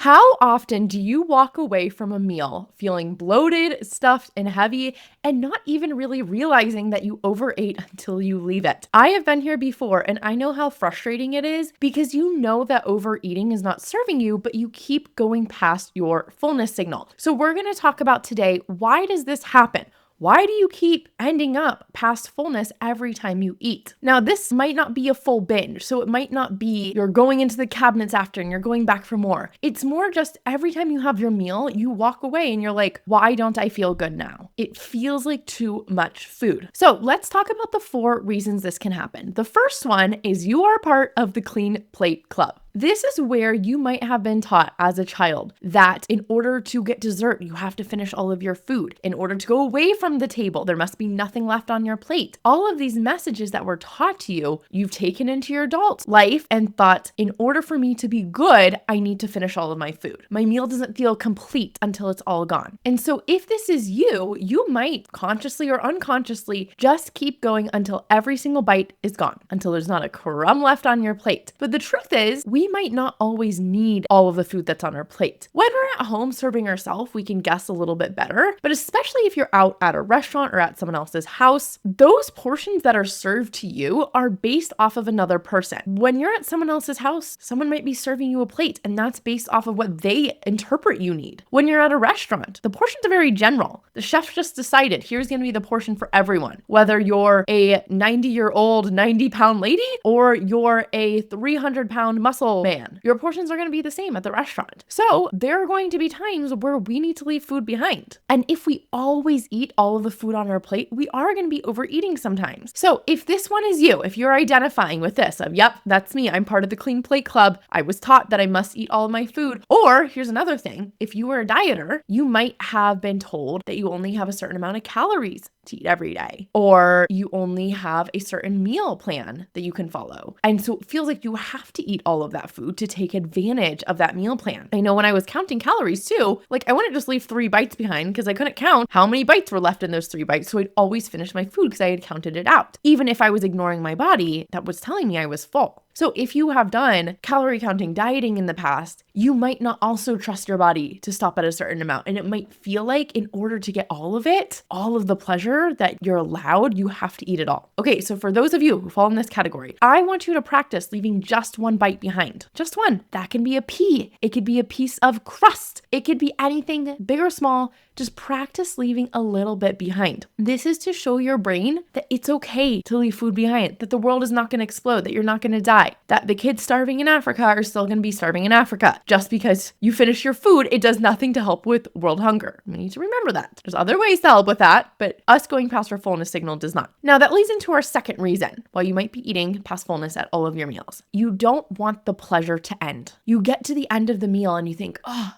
How often do you walk away from a meal feeling bloated, stuffed, and heavy, and not even really realizing that you overate until you leave it? I have been here before, and I know how frustrating it is because you know that overeating is not serving you, but you keep going past your fullness signal. So we're going to talk about today, why does this happen? Why do you keep ending up past fullness every time you eat? Now, this might not be a full binge, so it might not be you're going into the cabinets after and you're going back for more. It's more just every time you have your meal, you walk away and you're like, why don't I feel good now? It feels like too much food. So let's talk about the 4 reasons this can happen. The first one is you are part of the Clean Plate Club. This is where you might have been taught as a child that in order to get dessert, you have to finish all of your food. In order to go away from the table, there must be nothing left on your plate. All of these messages that were taught to you, you've taken into your adult life and thought, in order for me to be good, I need to finish all of my food. My meal doesn't feel complete until it's all gone. And so if this is you, you might consciously or unconsciously just keep going until every single bite is gone, until there's not a crumb left on your plate. But the truth is, we might not always need all of the food that's on our plate. When we're at home serving ourselves, we can guess a little bit better, but especially if you're out at a restaurant or at someone else's house, those portions that are served to you are based off of another person. When you're at someone else's house, someone might be serving you a plate, and that's based off of what they interpret you need. When you're at a restaurant, the portions are very general. The chef just decided, here's going to be the portion for everyone. Whether you're a 90-year-old, 90-pound lady, or you're a 300-pound muscle man, your portions are going to be the same at the restaurant. So there are going to be times where we need to leave food behind. And if we always eat all of the food on our plate, we are going to be overeating sometimes. So if this one is you, if you're identifying with this of, yep, that's me, I'm part of the Clean Plate Club, I was taught that I must eat all of my food. Or here's another thing, if you were a dieter, you might have been told that you only have a certain amount of calories to eat every day, or you only have a certain meal plan that you can follow. And so it feels like you have to eat all of that food to take advantage of that meal plan. I know when I was counting calories too, like I wouldn't just leave 3 bites behind because I couldn't count how many bites were left in those 3 bites. So I'd always finish my food because I had counted it out. Even if I was ignoring my body, that was telling me I was full. So if you have done calorie counting dieting in the past, you might not also trust your body to stop at a certain amount. And it might feel like in order to get all of it, all of the pleasure that you're allowed, you have to eat it all. Okay, so for those of you who fall in this category, I want you to practice leaving just 1 bite behind. Just one. That can be a pea. It could be a piece of crust. It could be anything big or small. Just practice leaving a little bit behind. This is to show your brain that it's okay to leave food behind, that the world is not going to explode, that you're not going to die, that the kids starving in Africa are still going to be starving in Africa. Just because you finish your food, it does nothing to help with world hunger. We need to remember that. There's other ways to help with that, but us going past our fullness signal does not. Now that leads into our second reason why you might be eating past fullness at all of your meals. You don't want the pleasure to end. You get to the end of the meal and you think, oh,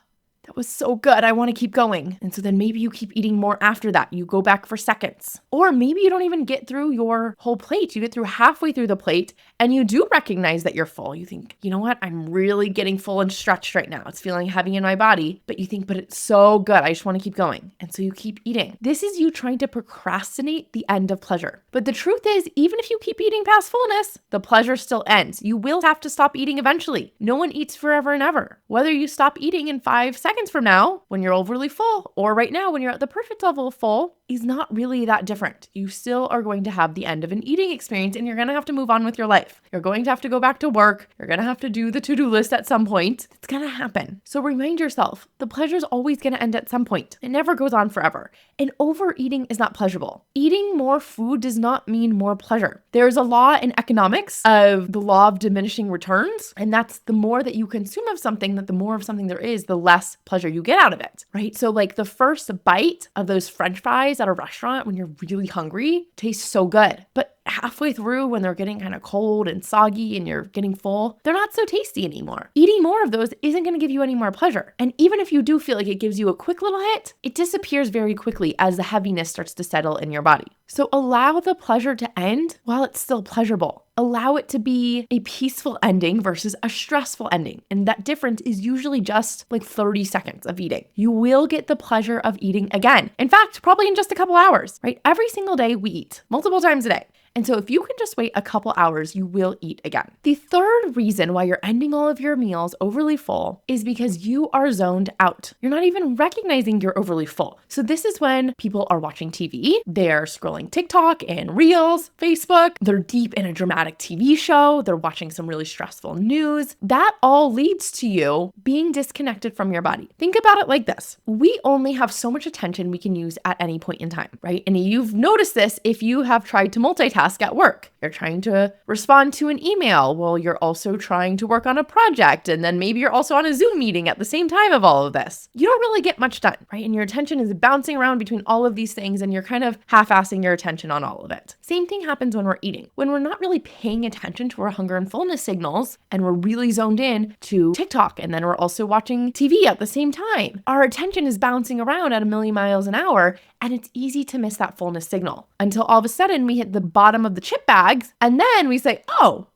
that was so good, I want to keep going. And so then maybe you keep eating more after that. You go back for seconds. Or maybe you don't even get through your whole plate. You get through halfway through the plate and you do recognize that you're full. You think, you know what? I'm really getting full and stretched right now. It's feeling heavy in my body. But you think, but it's so good, I just want to keep going. And so you keep eating. This is you trying to procrastinate the end of pleasure. But the truth is, even if you keep eating past fullness, the pleasure still ends. You will have to stop eating eventually. No one eats forever and ever. Whether you stop eating in 5 seconds from now when you're overly full, or right now when you're at the perfect level of full, is not really that different. You still are going to have the end of an eating experience and you're going to have to move on with your life. You're going to have to go back to work. You're going to have to do the to-do list at some point. It's going to happen. So remind yourself, the pleasure is always going to end at some point. It never goes on forever. And overeating is not pleasurable. Eating more food does not mean more pleasure. There's a law in economics of the law of diminishing returns. And that's the more that you consume of something, that the more of something there is, the less pleasure you get out of it, right? So like the first bite of those French fries at a restaurant when you're really hungry tastes so good. But halfway through when they're getting kind of cold and soggy and you're getting full, they're not so tasty anymore. Eating more of those isn't going to give you any more pleasure. And even if you do feel like it gives you a quick little hit, it disappears very quickly as the heaviness starts to settle in your body. So allow the pleasure to end while it's still pleasurable. Allow it to be a peaceful ending versus a stressful ending. And that difference is usually just like 30 seconds of eating. You will get the pleasure of eating again. In fact, probably in just a couple hours, right? Every single day we eat multiple times a day. And so if you can just wait a couple hours, you will eat again. The third reason why you're ending all of your meals overly full is because you are zoned out. You're not even recognizing you're overly full. So this is when people are watching TV, they're scrolling TikTok and Reels, Facebook, they're deep in a dramatic TV show, they're watching some really stressful news. That all leads to you being disconnected from your body. Think about it like this. We only have so much attention we can use at any point in time, right? And you've noticed this if you have tried to multitask at work. You're trying to respond to an email while you're also trying to work on a project, and then maybe you're also on a Zoom meeting at the same time of all of this. You don't really get much done, right? And your attention is bouncing around between all of these things, and you're kind of half-assing your attention on all of it. Same thing happens when we're eating. When we're not really paying attention to our hunger and fullness signals, and we're really zoned in to TikTok, and then we're also watching TV at the same time, our attention is bouncing around at a million miles an hour, and it's easy to miss that fullness signal until all of a sudden we hit the bottom of the chip bags, and then we say, oh,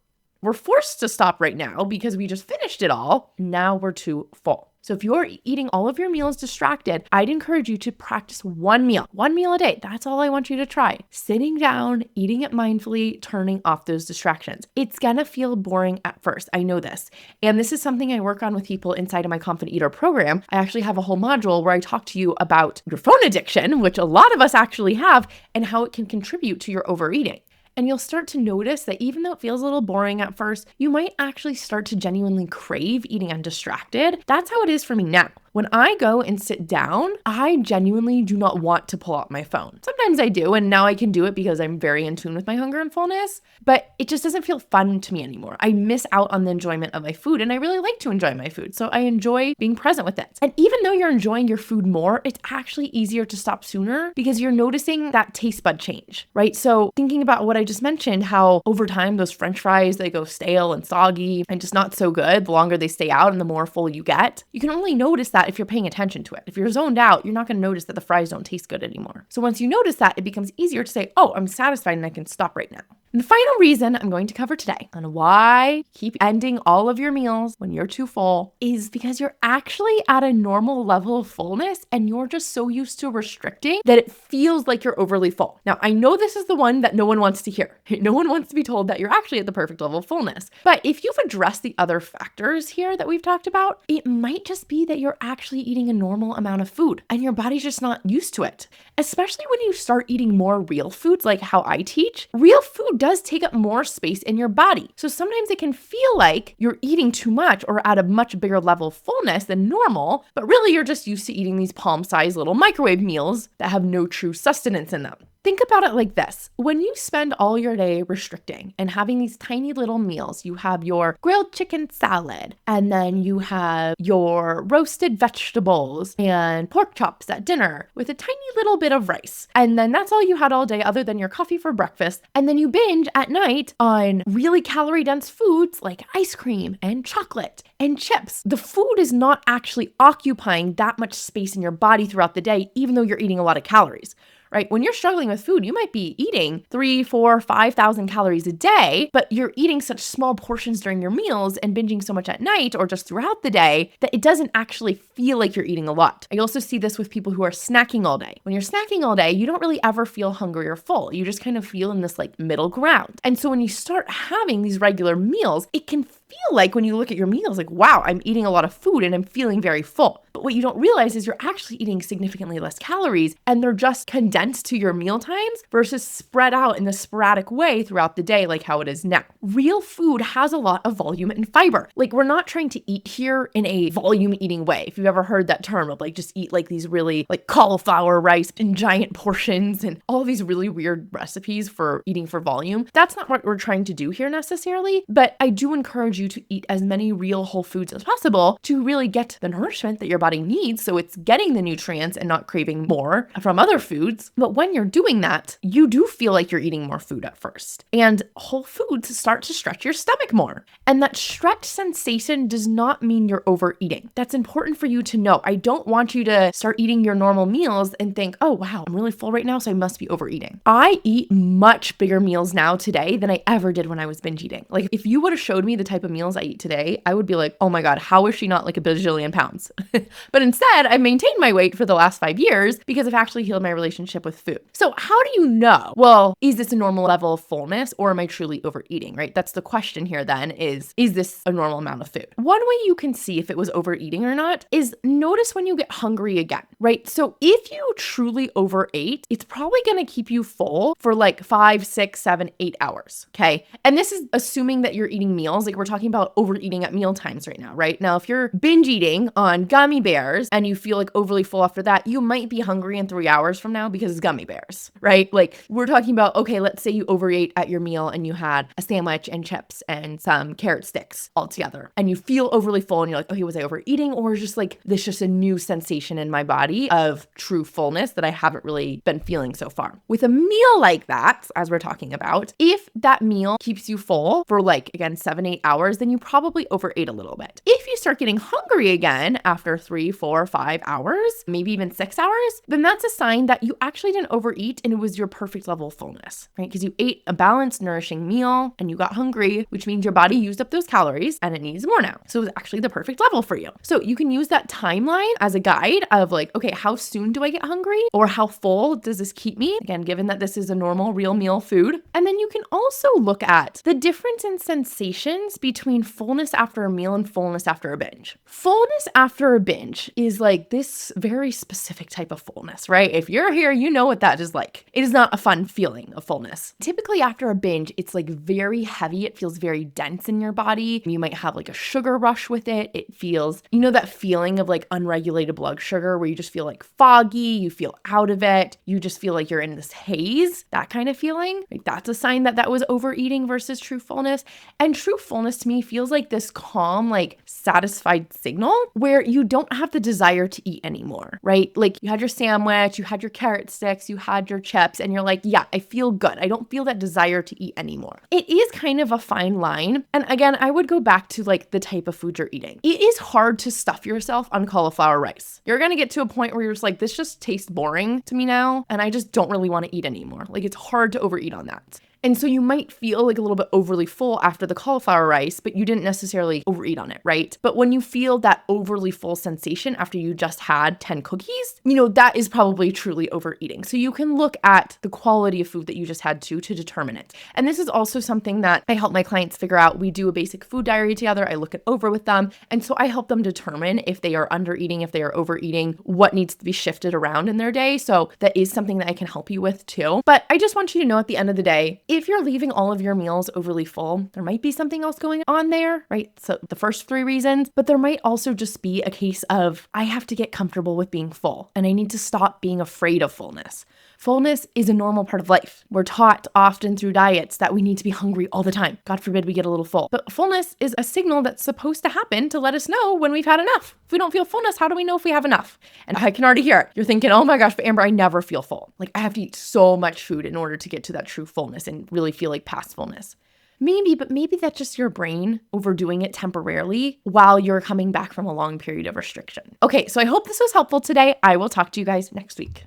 we're forced to stop right now because we just finished it all. Now we're too full. So if you're eating all of your meals distracted, I'd encourage you to practice one meal a day. That's all I want you to try. Sitting down, eating it mindfully, turning off those distractions. It's gonna feel boring at first. I know this. And this is something I work on with people inside of my Confident Eater program. I actually have a whole module where I talk to you about your phone addiction, which a lot of us actually have, and how it can contribute to your overeating. And you'll start to notice that even though it feels a little boring at first, you might actually start to genuinely crave eating undistracted. That's how it is for me now. When I go and sit down, I genuinely do not want to pull out my phone. Sometimes I do, and now I can do it because I'm very in tune with my hunger and fullness, but it just doesn't feel fun to me anymore. I miss out on the enjoyment of my food, and I really like to enjoy my food, so I enjoy being present with it. And even though you're enjoying your food more, it's actually easier to stop sooner because you're noticing that taste bud change, right? So thinking about what I just mentioned, how over time those French fries, they go stale and soggy and just not so good the longer they stay out and the more full you get. You can only notice that if you're paying attention to it. If you're zoned out, you're not going to notice that the fries don't taste good anymore. So once you notice that, it becomes easier to say, oh, I'm satisfied and I can stop right now. And the final reason I'm going to cover today on why keep ending all of your meals when you're too full is because you're actually at a normal level of fullness and you're just so used to restricting that it feels like you're overly full. Now, I know this is the one that no one wants to hear. No one wants to be told that you're actually at the perfect level of fullness. But if you've addressed the other factors here that we've talked about, it might just be that you're actually eating a normal amount of food and your body's just not used to it. Especially when you start eating more real foods like how I teach. Real food does take up more space in your body. So sometimes it can feel like you're eating too much or at a much bigger level of fullness than normal, but really you're just used to eating these palm-sized little microwave meals that have no true sustenance in them. Think about it like this. When you spend all your day restricting and having these tiny little meals, you have your grilled chicken salad, and then you have your roasted vegetables and pork chops at dinner with a tiny little bit of rice. And then that's all you had all day other than your coffee for breakfast. And then you binge at night on really calorie-dense foods like ice cream and chocolate and chips. The food is not actually occupying that much space in your body throughout the day, even though you're eating a lot of calories. Right? When you're struggling with food, you might be eating 3, 4, 5,000 calories a day, but you're eating such small portions during your meals and binging so much at night or just throughout the day that it doesn't actually feel like you're eating a lot. I also see this with people who are snacking all day. When you're snacking all day, you don't really ever feel hungry or full. You just kind of feel in this like middle ground. And so when you start having these regular meals, it can feel like when you look at your meals, like, wow, I'm eating a lot of food and I'm feeling very full. But what you don't realize is you're actually eating significantly less calories and they're just condensed to your meal times versus spread out in a sporadic way throughout the day like how it is now. Real food has a lot of volume and fiber. Like we're not trying to eat here in a volume eating way. If you've ever heard that term of like just eat like these really like cauliflower rice in giant portions and all of these really weird recipes for eating for volume. That's not what we're trying to do here necessarily, but I do encourage you to eat as many real whole foods as possible to really get the nourishment that your body needs so it's getting the nutrients and not craving more from other foods. But when you're doing that, you do feel like you're eating more food at first. And whole foods start to stretch your stomach more. And that stretch sensation does not mean you're overeating. That's important for you to know. I don't want you to start eating your normal meals and think, oh, wow, I'm really full right now, so I must be overeating. I eat much bigger meals now today than I ever did when I was binge eating. Like if you would have showed me the type of of meals I eat today, I would be like, oh my God, how is she not like a bajillion pounds? But instead, I've maintained my weight for the last 5 years because I've actually healed my relationship with food. So how do you know? Well, is this a normal level of fullness or am I truly overeating, right? That's the question here then is this a normal amount of food? One way you can see if it was overeating or not is notice when you get hungry again, right? So if you truly overate, it's probably going to keep you full for like 5, 6, 7, 8 hours, okay? And this is assuming that you're eating meals. Like we're talking about overeating at meal times right now, right? Now, if you're binge eating on gummy bears and you feel like overly full after that, you might be hungry in 3 hours from now because it's gummy bears, right? Like we're talking about, okay, let's say you overate at your meal and you had a sandwich and chips and some carrot sticks all together and you feel overly full and you're like, okay, was I overeating or is just like this just a new sensation in my body of true fullness that I haven't really been feeling so far? With a meal like that, as we're talking about, if that meal keeps you full for like, again, 7, 8 hours, then you probably overate a little bit. If you start getting hungry again after 3, 4, 5 hours, maybe even 6 hours, then that's a sign that you actually didn't overeat and it was your perfect level of fullness, right? Because you ate a balanced, nourishing meal and you got hungry, which means your body used up those calories and it needs more now. So it was actually the perfect level for you. So you can use that timeline as a guide of like, okay, how soon do I get hungry? Or how full does this keep me? Again, given that this is a normal real meal food. And then you can also look at the difference in sensations between fullness after a meal and fullness after a binge. Fullness after a binge is like this very specific type of fullness, right? If you're here, you know what that is like. It is not a fun feeling of fullness. Typically after a binge, it's like very heavy. It feels very dense in your body. You might have like a sugar rush with it. It feels, you know, that feeling of like unregulated blood sugar where you just feel like foggy, you feel out of it. You just feel like you're in this haze, that kind of feeling. Like that's a sign that that was overeating versus true fullness. And true fullness to me feels like this calm, like satisfied signal where you don't have the desire to eat anymore, right? Like you had your sandwich, you had your carrot sticks, you had your chips, and you're like, yeah, I feel good. I don't feel that desire to eat anymore. It is kind of a fine line. And again, I would go back to like the type of food you're eating. It is hard to stuff yourself on cauliflower rice. You're going to get to a point where you're just like, this just tastes boring to me now. And I just don't really want to eat anymore. Like it's hard to overeat on that. And so you might feel like a little bit overly full after the cauliflower rice, but you didn't necessarily overeat on it, right? But when you feel that overly full sensation after you just had 10 cookies, you know, that is probably truly overeating. So you can look at the quality of food that you just had to determine it. And this is also something that I help my clients figure out. We do a basic food diary together. I look it over with them. And so I help them determine if they are under eating, if they are overeating, what needs to be shifted around in their day. So that is something that I can help you with too. But I just want you to know at the end of the day, if you're leaving all of your meals overly full, there might be something else going on there, right? So the first 3 reasons, but there might also just be a case of I have to get comfortable with being full and I need to stop being afraid of fullness. Fullness is a normal part of life. We're taught often through diets that we need to be hungry all the time. God forbid we get a little full. But fullness is a signal that's supposed to happen to let us know when we've had enough. If we don't feel fullness, how do we know if we have enough? And I can already hear it. You're thinking, oh my gosh, but Amber, I never feel full. Like I have to eat so much food in order to get to that true fullness and really feel like past fullness. Maybe, but maybe that's just your brain overdoing it temporarily while you're coming back from a long period of restriction. Okay, so I hope this was helpful today. I will talk to you guys next week.